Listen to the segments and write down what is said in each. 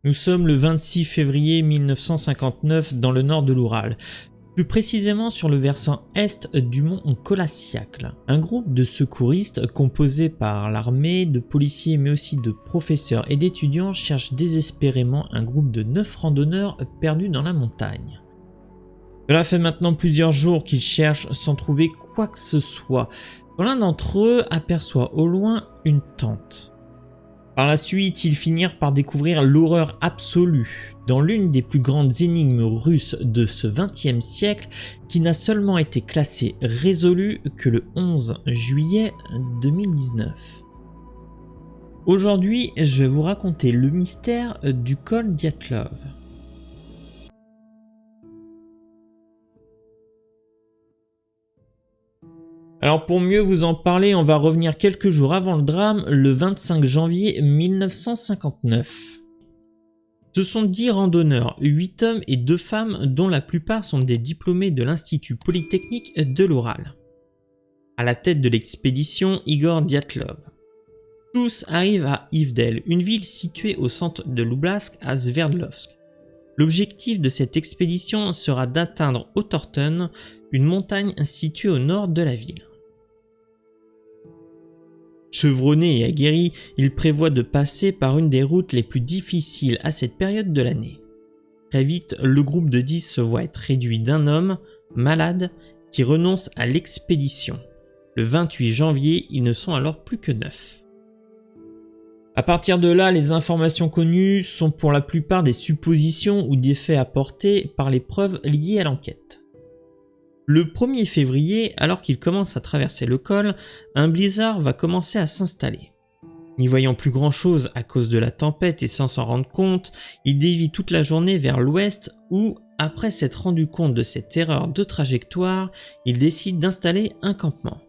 Nous sommes le 26 février 1959 dans le nord de l'Oural, plus précisément sur le versant est du mont Kolassiakl. Un groupe de secouristes composé par l'armée, de policiers mais aussi de professeurs et d'étudiants cherche désespérément un groupe de 9 randonneurs perdus dans la montagne. Cela fait maintenant plusieurs jours qu'ils cherchent sans trouver quoi que ce soit, quand l'un d'entre eux aperçoit au loin une tente. Par la suite, ils finirent par découvrir l'horreur absolue dans l'une des plus grandes énigmes russes de ce XXe siècle qui n'a seulement été classée résolue que le 11 juillet 2019. Aujourd'hui, je vais vous raconter le mystère du col Dyatlov. Alors pour mieux vous en parler, on va revenir quelques jours avant le drame, le 25 janvier 1959. Ce sont 10 randonneurs, 8 hommes et 2 femmes dont la plupart sont des diplômés de l'Institut Polytechnique de l'Oural. À la tête de l'expédition, Igor Dyatlov. Tous arrivent à Ivdel, une ville située au centre de l'oblast à Sverdlovsk. L'objectif de cette expédition sera d'atteindre Otorten, une montagne située au nord de la ville. Chevronnés et aguerris, ils prévoient de passer par une des routes les plus difficiles à cette période de l'année. Très vite, le groupe de 10 se voit être réduit d'un homme, malade, qui renonce à l'expédition. Le 28 janvier, ils ne sont alors plus que 9. À partir de là, les informations connues sont pour la plupart des suppositions ou des faits apportés par les preuves liées à l'enquête. Le 1er février, alors qu'ils commencent à traverser le col, un blizzard va commencer à s'installer. N'y voyant plus grand chose à cause de la tempête et sans s'en rendre compte, ils dévient toute la journée vers l'ouest où, après s'être rendu compte de cette erreur de trajectoire, ils décident d'installer un campement.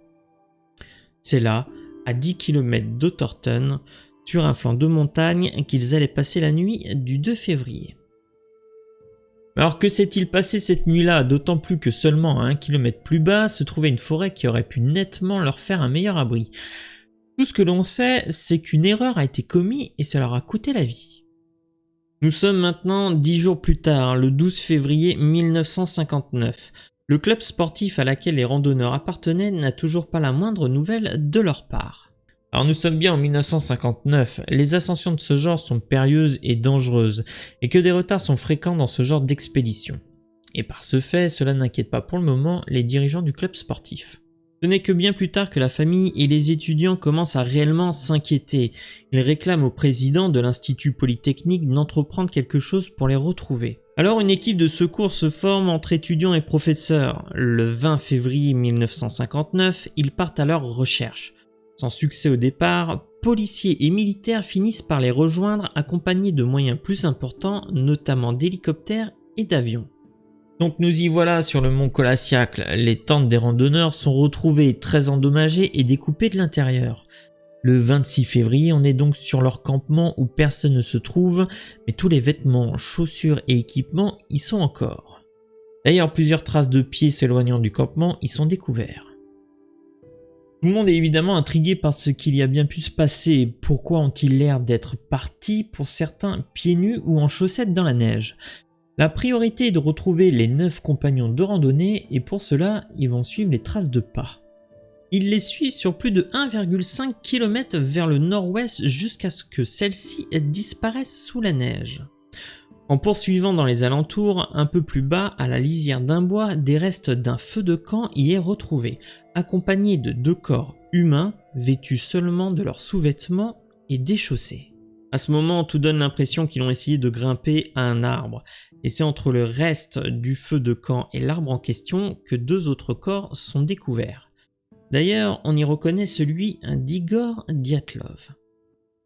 C'est là, à 10 km d'Otorten, sur un flanc de montagne, qu'ils allaient passer la nuit du 2 février. Alors que s'est-il passé cette nuit-là, d'autant plus que seulement à 1 km plus bas se trouvait une forêt qui aurait pu nettement leur faire un meilleur abri. Tout ce que l'on sait, c'est qu'une erreur a été commise et ça leur a coûté la vie. Nous sommes maintenant 10 jours plus tard, le 12 février 1959. Le club sportif à laquelle les randonneurs appartenaient n'a toujours pas la moindre nouvelle de leur part. Alors nous sommes bien en 1959, les ascensions de ce genre sont périlleuses et dangereuses, et que des retards sont fréquents dans ce genre d'expédition. Et par ce fait, cela n'inquiète pas pour le moment les dirigeants du club sportif. Ce n'est que bien plus tard que la famille et les étudiants commencent à réellement s'inquiéter. Ils réclament au président de l'Institut Polytechnique d'entreprendre quelque chose pour les retrouver. Alors une équipe de secours se forme entre étudiants et professeurs. Le 20 février 1959, ils partent à leur recherche. Sans succès au départ, policiers et militaires finissent par les rejoindre accompagnés de moyens plus importants, notamment d'hélicoptères et d'avions. Donc nous y voilà sur le mont Kolassiakl, les tentes des randonneurs sont retrouvées très endommagées et découpées de l'intérieur. Le 26 février, on est donc sur leur campement où personne ne se trouve, mais tous les vêtements, chaussures et équipements y sont encore. D'ailleurs, plusieurs traces de pieds s'éloignant du campement y sont découvertes. Tout le monde est évidemment intrigué par ce qu'il y a bien pu se passer. Pourquoi ont-ils l'air d'être partis, pour certains pieds nus ou en chaussettes dans la neige? La priorité est de retrouver les 9 compagnons de randonnée et pour cela, ils vont suivre les traces de pas. Ils les suivent sur plus de 1,5 km vers le nord-ouest jusqu'à ce que celles-ci disparaissent sous la neige. En poursuivant dans les alentours, un peu plus bas, à la lisière d'un bois, des restes d'un feu de camp y est retrouvé, accompagné de 2 corps humains, vêtus seulement de leurs sous-vêtements et déchaussés. À ce moment, tout donne l'impression qu'ils ont essayé de grimper à un arbre, et c'est entre le reste du feu de camp et l'arbre en question que 2 autres corps sont découverts. D'ailleurs, on y reconnaît celui d'Igor Dyatlov.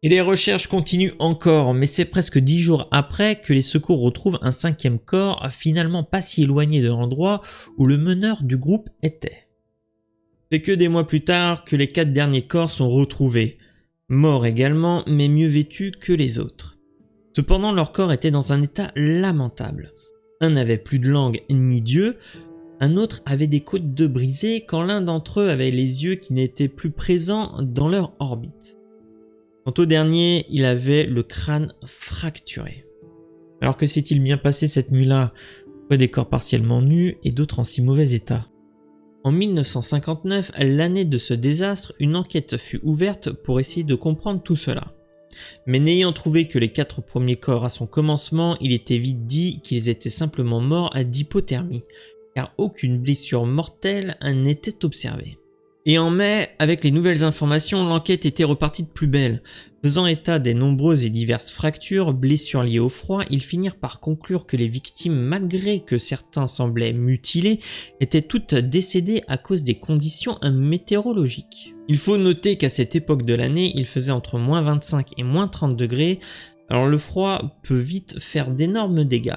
Et les recherches continuent encore, mais c'est presque 10 jours après que les secours retrouvent un 5e corps, finalement pas si éloigné de l'endroit où le meneur du groupe était. C'est que des mois plus tard que les 4 derniers corps sont retrouvés, morts également, mais mieux vêtus que les autres. Cependant, leurs corps étaient dans un état lamentable. Un n'avait plus de langue ni d'yeux, un autre avait des côtes de brisées quand l'un d'entre eux avait les yeux qui n'étaient plus présents dans leur orbite. Quant au dernier, il avait le crâne fracturé. Alors que s'est-il bien passé cette nuit-là? Pourquoi des corps partiellement nus et d'autres en si mauvais état? En 1959, l'année de ce désastre, une enquête fut ouverte pour essayer de comprendre tout cela. Mais n'ayant trouvé que les 4 premiers corps à son commencement, il était vite dit qu'ils étaient simplement morts d'hypothermie, car aucune blessure mortelle n'était observée. Et en mai, avec les nouvelles informations, l'enquête était repartie de plus belle. Faisant état des nombreuses et diverses fractures, blessures liées au froid, ils finirent par conclure que les victimes, malgré que certains semblaient mutilés, étaient toutes décédées à cause des conditions météorologiques. Il faut noter qu'à cette époque de l'année, il faisait entre moins 25 et moins 30 degrés, alors le froid peut vite faire d'énormes dégâts.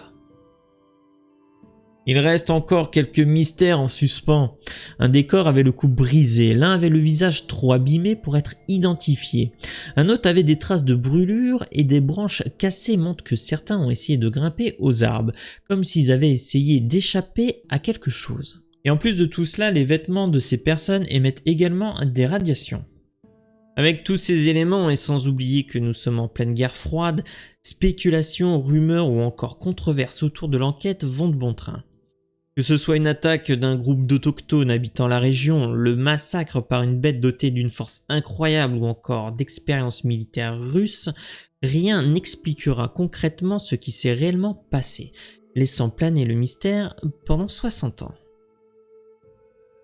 Il reste encore quelques mystères en suspens. Un des corps avait le cou brisé, l'un avait le visage trop abîmé pour être identifié. Un autre avait des traces de brûlure et des branches cassées montrent que certains ont essayé de grimper aux arbres, comme s'ils avaient essayé d'échapper à quelque chose. Et en plus de tout cela, les vêtements de ces personnes émettent également des radiations. Avec tous ces éléments et sans oublier que nous sommes en pleine guerre froide, spéculations, rumeurs ou encore controverses autour de l'enquête vont de bon train. Que ce soit une attaque d'un groupe d'autochtones habitant la région, le massacre par une bête dotée d'une force incroyable ou encore d'expériences militaires russes, rien n'expliquera concrètement ce qui s'est réellement passé, laissant planer le mystère pendant 60 ans.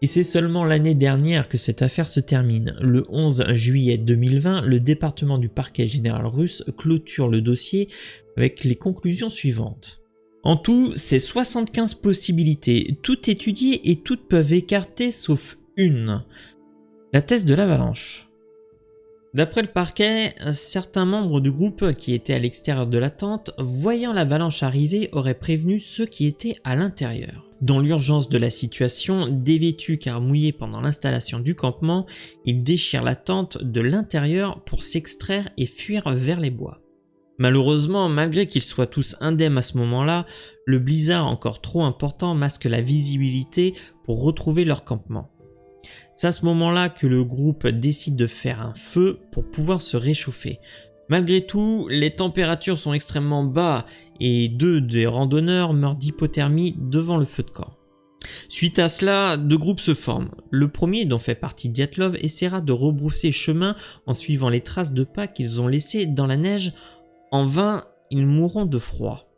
Et c'est seulement l'année dernière que cette affaire se termine. Le 11 juillet 2020, le département du parquet général russe clôture le dossier avec les conclusions suivantes. En tout, c'est 75 possibilités, toutes étudiées et toutes peuvent écarter sauf une. La thèse de l'avalanche. D'après le parquet, certains membres du groupe qui étaient à l'extérieur de la tente, voyant l'avalanche arriver, auraient prévenu ceux qui étaient à l'intérieur. Dans l'urgence de la situation, dévêtus car mouillés pendant l'installation du campement, ils déchirent la tente de l'intérieur pour s'extraire et fuir vers les bois. Malheureusement, malgré qu'ils soient tous indemnes à ce moment-là, le blizzard encore trop important masque la visibilité pour retrouver leur campement. C'est à ce moment-là que le groupe décide de faire un feu pour pouvoir se réchauffer. Malgré tout, les températures sont extrêmement bas et 2 des randonneurs meurent d'hypothermie devant le feu de camp. Suite à cela, 2 groupes se forment. Le premier, dont fait partie Dyatlov, essaiera de rebrousser chemin en suivant les traces de pas qu'ils ont laissées dans la neige. En vain, ils mourront de froid.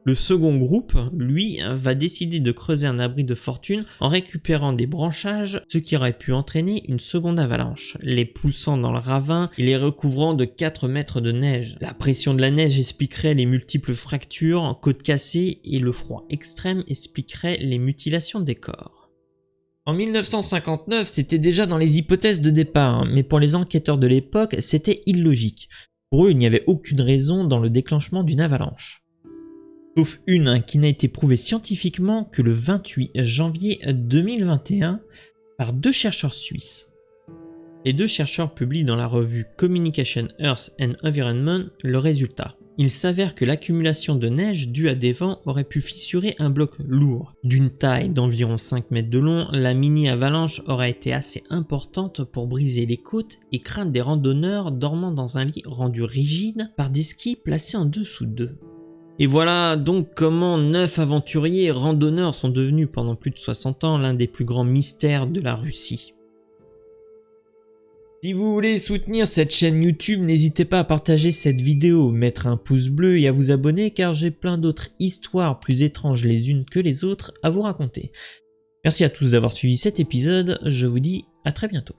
Le second groupe, lui, va décider de creuser un abri de fortune en récupérant des branchages, ce qui aurait pu entraîner une seconde avalanche, les poussant dans le ravin et les recouvrant de 4 mètres de neige. La pression de la neige expliquerait les multiples fractures, côtes cassées et le froid extrême expliquerait les mutilations des corps. En 1959, c'était déjà dans les hypothèses de départ, mais pour les enquêteurs de l'époque, c'était illogique. Pour eux, il n'y avait aucune raison dans le déclenchement d'une avalanche. Sauf une qui n'a été prouvée scientifiquement que le 28 janvier 2021 par 2 chercheurs suisses. Les 2 chercheurs publient dans la revue Communication Earth and Environment le résultat. Il s'avère que l'accumulation de neige due à des vents aurait pu fissurer un bloc lourd. D'une taille d'environ 5 mètres de long, la mini-avalanche aurait été assez importante pour briser les côtes et craindre des randonneurs dormant dans un lit rendu rigide par des skis placés en dessous d'eux. Et voilà donc comment 9 aventuriers randonneurs sont devenus pendant plus de 60 ans l'un des plus grands mystères de la Russie. Si vous voulez soutenir cette chaîne YouTube, n'hésitez pas à partager cette vidéo, mettre un pouce bleu et à vous abonner car j'ai plein d'autres histoires plus étranges les unes que les autres à vous raconter. Merci à tous d'avoir suivi cet épisode, je vous dis à très bientôt.